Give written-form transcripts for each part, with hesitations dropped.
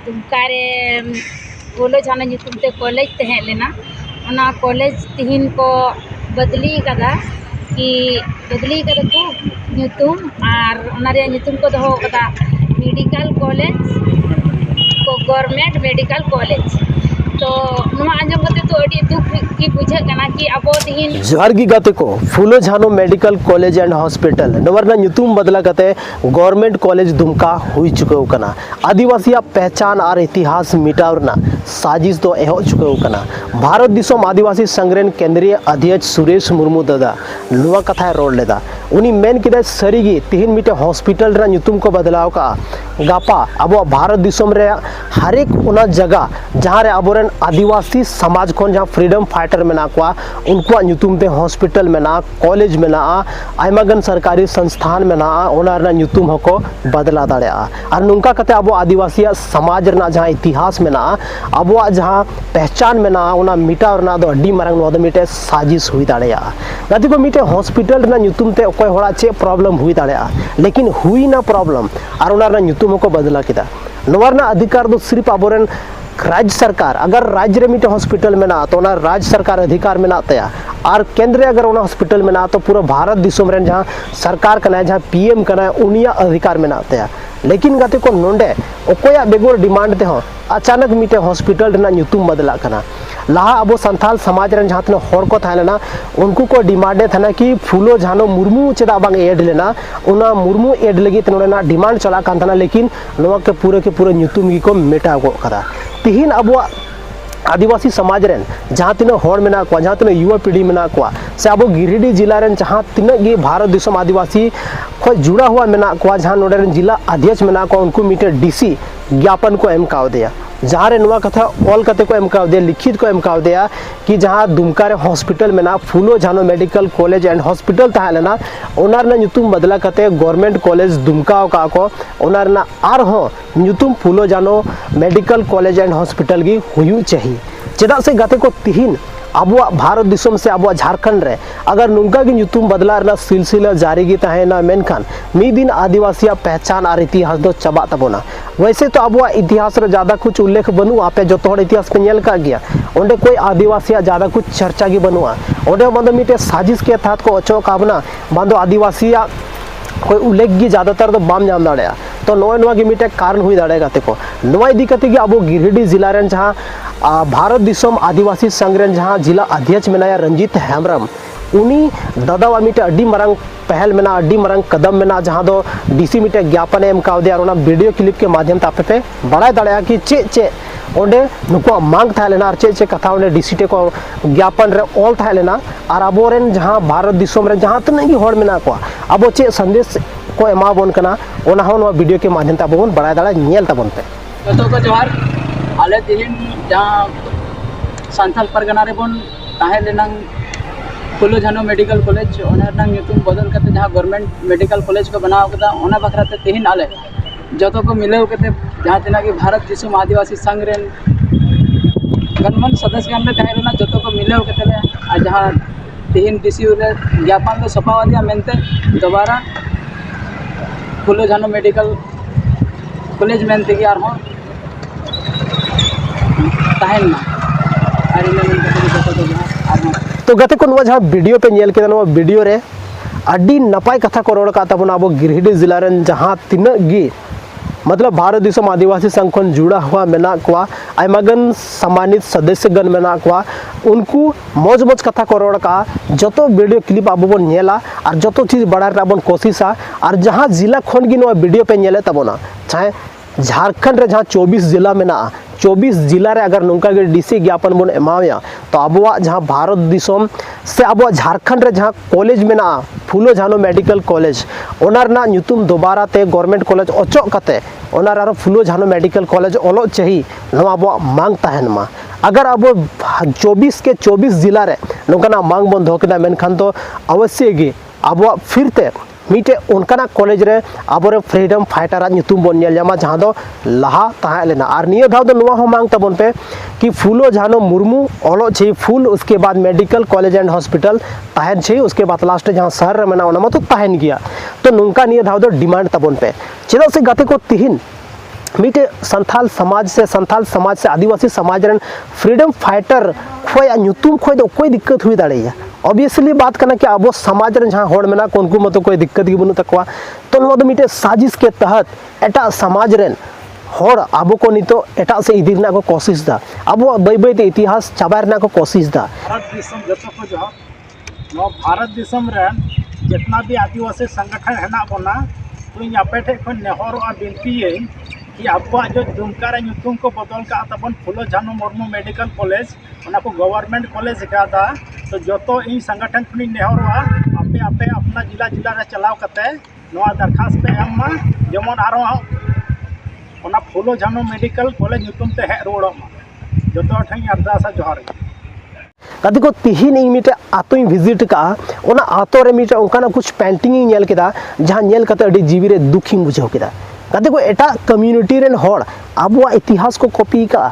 दुमकारे फूलो झानो ᱧᱩᱛᱩᱢ कॉलेज तहें लेना ओना कॉलेज तिहिन को बदली कदा कि बदली कदा को ᱧᱩᱛᱩᱢ आर ओना रे ᱧᱩᱛुम को दोहो कदा मेडिकल कॉलेज को गवर्नमेंट मेडिकल कॉलेज तो नुआ आंजम कते तो अडी दुख की बुझे कना कि अबो तिहिन जोहार गी गाते को फूलो झानो मेडिकल कॉलेज एंड हॉस्पिटल नवरना ᱧᱩᱛᱩᱢ बदला कते गवर्नमेंट कॉलेज दुमका हुई चुके कना आदिवासी पहचान और इतिहास मिटावरना साजिश तो एहो चुके कना भारत दिसोम आदिवासी संग्रहण केंद्रीय अध्यक्ष सुरेश मुर्मू दादा नुआ कथा रोड लेदा उनी मेन किदा सरीगी तिहिन मिटे हॉस्पिटल रा ᱧᱩᱛᱩᱢ को बदलाव का गापा अब भारत दिसोम रे हरेक उना जगह जहाँ रे अबोरन आदिवासी समाज को जहाँ फ्रीडम फाइटर में नाकुआ उनको ᱧᱩᱛᱩᱢ ते हॉस्पिटल में ना कॉलेज में ना आयमागन सरकारी संस्थान में ना ओनारना ᱧᱩᱛᱩᱢ हको बदला दाड़े और नुंका कते अब आदिवासी समाज रना जहाँ इतिहास में ना अब जहाँ पहचान में ना ओना मिटा रना दो अड्डी मारंग नो दो मिटे साजिश हुई दाड़े गाती को मिटे हॉस्पिटल रना ᱧᱩᱛᱩᱢ ते कोई होड़ा चे प्रॉब्लम हुई दाड़े लेकिन हुई ना प्रॉब्लम और ओनारना ᱧᱩᱛᱩᱢ हको बदला किदा नवरना अधिकार दो सिर्फ अबोरन राज्य सरकार अगर राज्य रे मिटे हॉस्पिटल में ना तो ना राज्य सरकार अधिकार में ना तया और केंद्र अगर उना हॉस्पिटल में ना तो पूरा भारत दिसोम रेन जहाँ सरकार कना जहाँ पीएम कना उनिया अधिकार में ना तया लेकिन गाते को नोंडे ओकोया बेगोर डिमांड ते हो अचानक मिटे हॉस्पिटल रेना ᱧᱩᱛᱩᱢ बदला कना लहा अब संथाल समाज रेन जहाँ तने होर को थालेना उनको को डिमांड था कि फूलो झानो मुर्मू चेदा बांग एड लेना उना मुर्मू एड लगी तनोना डिमांड चला कान थाना लेकिन नवा के पूरे ᱧᱩᱛᱩᱢ गी को मेटा गो कदा तिहिन अब आदिवासी समाज रेन जहाँ तीन होड़ मेना को जहाँ तीन युवा पीढ़ी मेना को से अब गिरिडीह जिला रेन जहाँ तीन गी भारत दिसोम आदिवासी को जुड़ा हुआ मेना को जहाँ नोडे रेन जिला अध्यक्ष मेना को उनको मीटर डीसी ज्ञापन को एम काव दिया जहाँ रे नुआ कथा ऑल कते को एम काव दिया लिखित को एम काव दिया कि जहाँ दुमका रे हॉस्पिटल में ना फूलो झानो मेडिकल कॉलेज एंड हॉस्पिटल तहा लेना ओनार ना ᱧᱩᱛᱩᱢ बदला कते गवर्नमेंट कॉलेज दुमका का को ओनार ना आर हो ᱧᱩᱛᱩᱢ फूलो झानो मेडिकल कॉलेज एंड हॉस्पिटल की हुई चाहिए चेदा से गाते को तिहिन अब भारत दिसोम से अब झारखंड रे अगर नुंका की ᱧᱩᱛᱩᱢ बदला रना सिलसिला जारी गी तहेना मेनखान मी दिन आदिवासी पहचान और इतिहास दो चबा तबोना वैसे तो अब इतिहास रे ज्यादा कुछ उल्लेख बनू आपे जो तोड़ इतिहास पे नेल का गया ओंडे कोई आदिवासी ज्यादा कुछ चर्चा की बनुआ ओंडे बंदो मिटे साजिश के तहत को अचो काबना बंदो आदिवासी कोई उल्लेख की ज्यादातर तो बाम जाम दाड़े तो नोए की मिटे कारण हुई दाड़े गाते को नोए इदी कते कि अब गिरिडीह जिला रेन जहाँ भारत दिसोम आदिवासी संग्रहण जहाँ जिला अध्यक्ष मेनाया रंजीत हेम्ब्रम उनी दादा मिटे अड्डी मरंग पहल में ना अड्डी मरंग कदम में ना जहाँ दो डीसी मिटे ज्ञापन एम काव दिया और वीडियो क्लिप के माध्यम तापे पे बड़ा दाड़ा कि चे ओंडे नुको मांग था लेना चे कथा ओंडे डीसी टे को ज्ञापन रे ऑल था लेना और अबोरेन जहाँ भारत दिसोम रे जहाँ तने की होड़ मेना को अब चे संदेश को एमा बोन कना ओना हो नो वीडियो के माध्यम ताबो बोन बड़ा दाड़ा नेल ताबोन पे तो को जोहार आले तिहिन जहाँ सांथाल परगना रे बोन ताहे लेनांग फूलो झानो मेडिकल कॉलेज ओना ᱧᱩᱛᱩᱢ बदल करते जहाँ गवर्नमेंट मेडिकल कॉलेज को बनाव कदा ओना बखराते तिहिन आले जतो को मिलाव करते जहाँ तना कि भारत दिसोम आदिवासी संघ रेन गणमन सदस्य हमने तहे लेना जतो को मिलाव करते आ जहाँ तिहिन डीसी रे ज्ञापन तो सपावा दिया मेनते दोबारा फूलो झानो मेडिकल कॉलेज मेनते कि आर हो तहेन ना आर इना मेनते जतो को आर हो तो गते को नुआ जहाँ वीडियो पे नेल के नुआ वीडियो रे अड्डी नपाय कथा को रोड का तबना अब गिरिडीह जिला रेन जहाँ तीन गी मतलब भारत दिसोम आदिवासी संघ खन जुड़ा हुआ मेना को आयमागन सम्मानित सदस्य गण मेना को उनको मौज कथा को रोड का जतो वीडियो क्लिप अब बन नेला और जतो चीज बड़ा बन कोशिशा और जहाँ जिला खन गी नुआ वीडियो पे नेले तबना चाहे झारखंड रे जहाँ 24 जिला में ना 24 जिला रे अगर नुंका के डीसी ज्ञापन बन एमाया तो अब जहाँ भारत दिसोम से अब झारखंड रे जहाँ कॉलेज में ना फूलो झानो मेडिकल कॉलेज ओनार ना ᱧᱩᱛᱩᱢ दोबारा ते गवर्नमेंट कॉलेज अचो कते ओनार आरो फूलो झानो मेडिकल कॉलेज ओलो चाहिए नवा अब मांग तहन मा अगर अब 24 के 24 जिला रे नोकना मांग बन दो केदा मेनखान तो अवश्य गे अब फिर ते मीटे उनकाना कॉलेज रे अब फ्रीडम फाइटर ᱧᱩᱛᱩᱢ बन नेल जामा जहाँ दो लहा तहा लेना और निये धाव दो नुआ हो मांग तबन पे कि फूलो झानो मुर्मू ओलो चाहिए फूल उसके बाद मेडिकल कॉलेज एंड हॉस्पिटल तहन चाहिए उसके बाद लास्ट जहाँ शहर में ना तो तहन गया तो नुंका निये धाव दो डिमांड तबन पे चेदा से गाते को तिहिन मीटे संथाल समाज से आदिवासी समाज रन फ्रीडम फाइटर खोया नुतुम खोय दो कोई दिक्कत हुई दाड़े ऑब्वियसली बात करना कि अब समाज रन जहां होड़ मेना को उनको मत कोई दिक्कत ही बनु तकवा तो नवा दो मीटे साजिश के तहत एटा समाज रन होड़ अब को नितो एटा से इदी रना को कोशिश दा अब बई बई ते इतिहास चाबा रना को कोशिश दा भारत देशम जतो को जो नो भारत देशम रन जितना भी आदिवासी संगठन है बोना तो इन आपे ठे खन नेहर और बिनती है कि आपको जो दुमका रे नुतुम को बदल का तबन फुलो झानो मुर्मू मेडिकल कॉलेज उना को गवर्नमेंट कॉलेज का था तो जो इन संगठन खुनी नेहर आपे आपे अपना जिला जिला रे चलाव कते नोआ दरखास्त पे एम जेमन आरो उना फुलो झानो मेडिकल कॉलेज नुतुम ते हे रोड जो ठें अरदासा जोहार कदी को तिहिन इन मीटे आतो विजिट का ओना आतो रे मीटे उनका कुछ पेंटिंग नेल केदा जहां नेल कते अडी जीवी रे दुखी बुझाव केदा कदी को एटा कम्युनिटी रेन होड़ आबुआ इतिहास को कॉपी का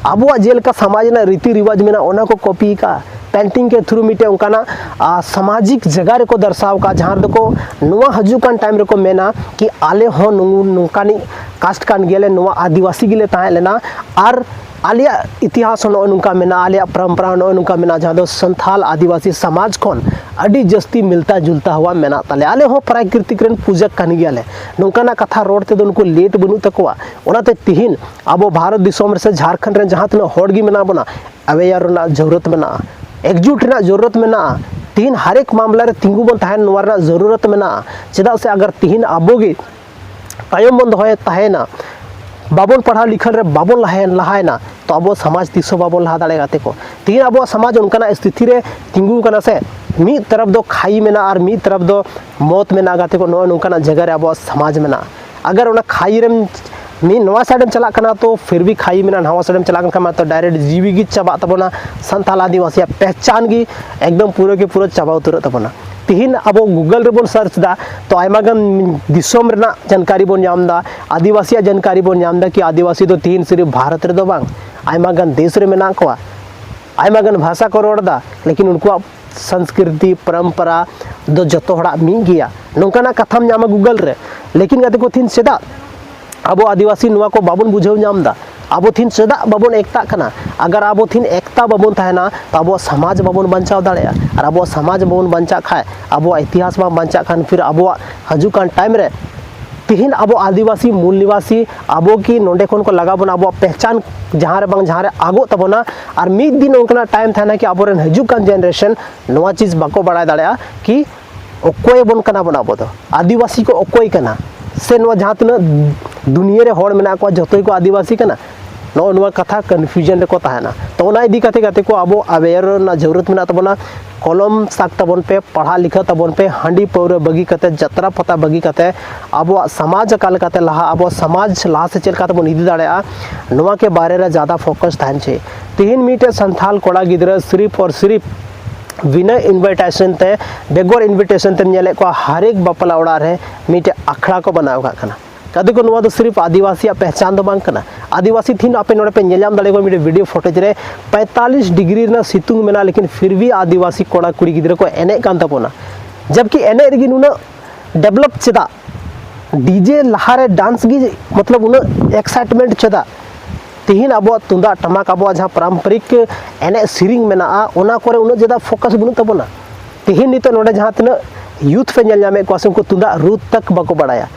आबुआ जेल का समाज ना रीति रिवाज में ना ओना को कॉपी का पेंटिंग के थ्रू मीटे उनका सामाजिक जगह रे को दर्शाव का जहां को नुआ हजुकान टाइम रे को मेना कि आले हो नुकानी कास्ट कान गेले नुआ आदिवासी गिले ताहे लेना आर आलिया इतिहास नुका मेना आलिया परंपरा नुका मेना जहां दो संथाल आदिवासी समाज खन अडी जस्ती मिलता जुलता हुआ मेना ताले आले हो प्राकृतिक रेन पूजक कान गियाले नुकाना कथा रोड ते दो उनको लेट बनु तकवा ओनाते तिहिन अब भारत दिसोम से झारखंड रे जहां तनो होड़ गी मेना बना अवेयर ना जरूरत मेना एकजुट ना जरूरत मेना तिहिन हर एक मामला रे तिंगु बन ताहेन नोरा जरूरत मेना चेदा से अगर तिहिन आबोगी तायम बंद होए ताहेना बाबन पढ़ा लिखल रे बाबन लहायना तो अब समाज तीसो बाबन लहा दाड़े गाते को तीन अब समाज उनका स्थिति रे तिंगु कना से मी तरफ दो खाई में ना और मी तरफ दो मौत में ना गाते को नो उनका जगह रे अब समाज में ना अगर उना खाई रे मी नवा साइड चला कना तो फिर भी खाई में ना नवा साइड चला कना तो डायरेक्ट जीवी गी चाबा तबना संथाल आदिवासी पहचान गी एकदम पूरे के पूरा चाबा उतर तबना तिहिन अब गूगल रे बन सर्च दा तो आयमागन दिसोम रेना जानकारी बन नाम दा आदिवासी जानकारी बन नाम दा कि आदिवासी तो तिहिन सिर्फ भारत रे दो बांग आयमागन देश रे मेना को आयमागन भाषा को रोड दा लेकिन उनको संस्कृति परंपरा दो जतो हड़ा मी गया नोंकाना कथाम नामा गूगल रे लेकिन गाते को थिन सेदा अब आदिवासी नुआ को बाबन बुझाव नाम दा अब थिन सेदा बाबन एकता कना अगर अब थिन एकता बाबन तहना तो अब समाज बाबन बंचाव दाड़े और अब समाज बाबन बंचा खाए अब इतिहास बा बंचा खान फिर अब हजुकान टाइम रे तिहिन अब आदिवासी मूल निवासी अब की नोंडे खन को लगा बना अब पहचान जहाँ रे बंग जहाँ रे आगो तबना और मिद दिन उनका टाइम था कि अब हजुकान जनरेशन नवा चीज़ बाको बड़ा दाड़े कि अकोय बन कना बना अब आदिवासी को अकोय कना से जहाँ तना दुनिया रे होड़ मेना को जतोई को आदिवासी कना नो कथा कन्फ्यूजन रे को ताहना तो ना इदी काते को अब अवेयर ना जरूरत मेना तबना कलम साक तबन पे पढ़ा लिखा तबन पे हांडी पौरे बगी कते जतरा पता बगी कते अब समाज काल कते लहा अब समाज लहा से चल तबन इदी दाड़े नोवा के बारे रे ज्यादा फोकस ताहन छे तिहिन मीटे संथाल कोड़ा गिदरा सिर्फ और सिर्फ बिना इनविटेशन ते बेगोर इनविटेशन ते नेले को हर एक बापला ओड़ा रे मीटे अखड़ा को बनाव का कना कदी को नवा तो सिर्फ आदिवासी पहचान दो बांग कना आदिवासी थी आपे नोड़े पे नेलाम दाड़े को मीटे वीडियो फुटेज रे 45 डिग्री ना सितुंग मेना लेकिन फिर भी आदिवासी कोड़ा कुड़ी गिदरा को एने कान तपोना जबकि एने रगी नुना डेवलप चेदा डीजे लहारे डांस गी मतलब उना एक्साइटमेंट चेदा तिहिन अब तुंदा टमाक अब जहाँ पारंपरिक एने सिरिंग मेना ओना कोरे उना ज्यादा फोकस बनु तबना तिहिन नितो नोड़े जहाँ तना यूथ पे नेल नामे को उनको तुंदा रूट तक बाको बड़ाया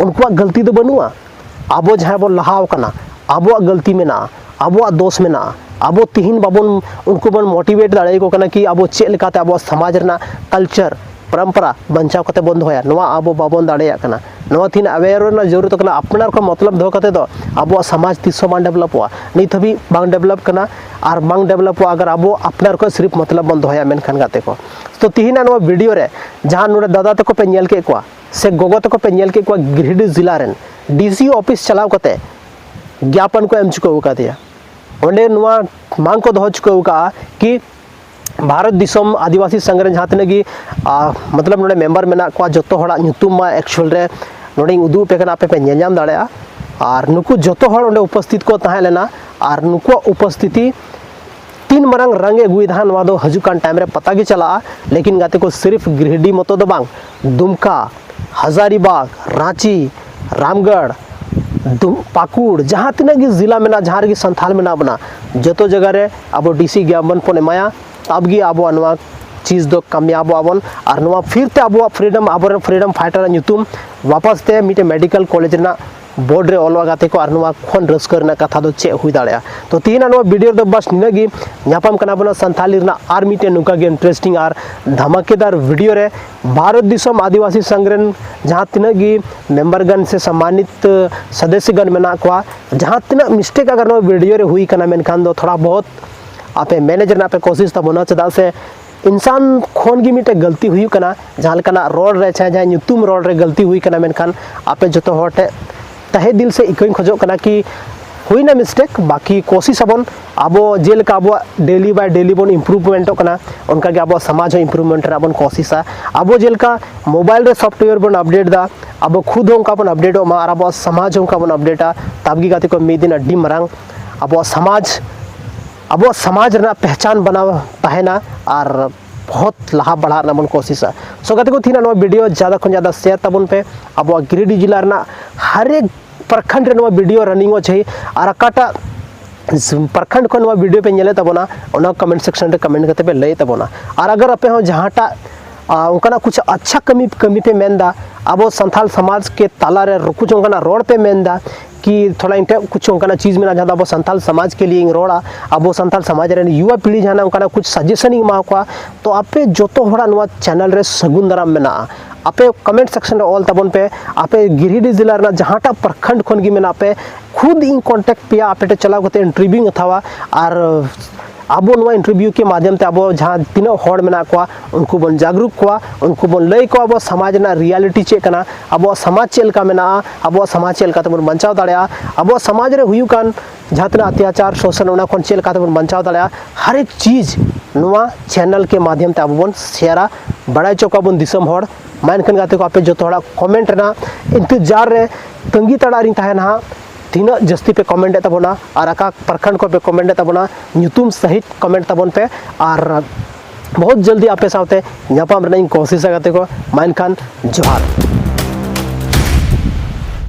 उनको गलती तो बनुआ अब जहाँ बो लहाव कना अब गलती में ना अब दोष में ना अब तिहिन बाबन उनको बन मोटिवेट दाड़े को कना कि अब चेक लेकाते अब समाज रना कल्चर परंपरा बंचाव कते बंद होया नवा अब बाबन दाड़े कना नवा थिन अवेयर ना जरूरत कना अपनार को मतलब दो कते दो अब समाज तीसो बांग डेवलपवा नित हबी बांग डेवलप कना और बांग डेवलपवा अगर अब अपनार को सिर्फ मतलब बंद होया मेनखान गाते को तो तिहिना नवा वीडियो रे जहाँ नोड़े दादा तको पे नेल के को से गोगो तको पे नेल के को गिरिडीह जिला रेन डीसी ऑफिस चलाव कते ज्ञापन को एम चुका का दिया ओंडे नुआ मांग को दो चुका का कि भारत दिसोम आदिवासी संघ जहाँ तक कि मतलब नोड़े मेंबर मेना को जतो हड़ा नुतुम मा एक्चुअल रे नोड़े उदू पे कना पे नेलनाम दाड़ेया और नुकु जतो हड़ ओंडे उपस्थित को ताहे लेना और नुकु उपस्थिति 3 मरंग रंगे गुईधान नवा दो हजुकान टाइम रे पता गी चला लेकिन गाते को सिर्फ गिरिडीह मतो दो बांग दुमका हजारीबाग रांची रामगढ़ पाकुड़ जहाँ तीना जिला में जहाँ रही संथाल में बना जो जगह रे अब डीसी ज्ञापन बन एमाया तब गी अब चीज़ दो कामयाब आबन और फिर ते अब फ्रीडम अब फ्रीडम फाइटर नुतुम वापस ते मिटे मेडिकल कॉलेज ना बोर्ड रे ऑलवा गाते को और खन रस्कर कथा दो चे हुई दाड़ा तो तीन वीडियो दो बस निनागी नापाम कना बना संथाली और मिटे नुका गे इंटरेस्टिंग और धमाकेदार वीडियो रे भारत दिसम आदिवासी संघ जहाँ तीनागी मेंबरगण से सम्मानित सदस्यगण मेना को जहाँ तीना मिस्टेक अगर वीडियो रे हुई कना मेनखान दो थोड़ा बहुत आपे मैनेजर आपे कोशिश तबना चदा से इंसान खोन की मिटे गलती हुई कना जहाँ लेकना रोड रे चाहे जहाँ नुतुम रोड रे गलती हुई कना मेनखान आपे जो होटे तहे दिल से इकोइन खोजो कना कि हुई ना मिस्टेक बाकी कोशिश अबन अब जेलका अब डेली बाय डेली बन इम्प्रूवमेंटो कना उनका के अब समाज इम्प्रूवमेंट बन कोशिशा अब जेलका मोबाइल रे सॉफ्टवेयर बन अपडेट दा अब खुद उनका बन अपडेट और अब समाज उनका बन अपडेटा तबगी गाते को मिद दिन अड्डी मारांग अब समाज रना पहचान बनाव तहना और बहुत लाहा बढ़ा बन कोशिशा सो गाते को थीना वीडियो ज़्यादा खन ज़्यादा शेयर तबन पे अब गिरिडीह जिला रना हर एक प्रखंड रे वीडियो रनिंग चाहिए और अकाटा प्रखंड को वीडियो पे नेले तबना उना कमेंट सेक्शन रे कमेंट करते पे लय तबना और अगर अपे हो जहाँटा उनका कुछ अच्छा कमी पे मेनदा अब संथाल समाज के ताला रे कुछ उनका रोड पे मेनदा कि थोड़ा इंटे कुछ उनका चीज़ में जहाँ अब संथाल समाज के लिए रोड़ा अब संथाल समाज रे युवा पीढ़ी जहाँ उनका कुछ सजेशन एमा को तो आपे जो हड़ा चैनल रे सगुन दाराम मेना आपे कमेंट सेक्शन रे ऑल तबन पे आपे गिरिडीह जिला रे जहाँटा प्रखंड खन की मेना पे खुद इन कॉन्टेक्ट पे आपे चलाव करते इंटरव्यू अथवा और अब इंटरव्यू के माध्यम से अब जहाँ तीनों हड़ मेना को उनको बन जागरूक को उनको बन लय को अब समाज ना रियलिटी चेक करना अब समाज चलका मेना अब समाज चलका तबन बचाव दाड़ा अब समाज रे हुई कान जहाँ तना अत्याचार शोषण उना कोन चलका तबन बचाव दाड़ा हर एक चीज़ नुआ चैनल के माध्यम से अब बन शेयरा बड़ा चौका बन दिसम हड़ मानकन गाते को आपे जो थोड़ा कमेंट ना इंतजार रे तंगी तड़ारी तहना तीना जस्ती पे कमेंट तबना और अका प्रखंड को पे कमेंट तबना नुतुम सहित कमेंट तबन पे और बहुत जल्दी आपे साथे नापाम रनिंग कोशिश करते को मानखान जोहार।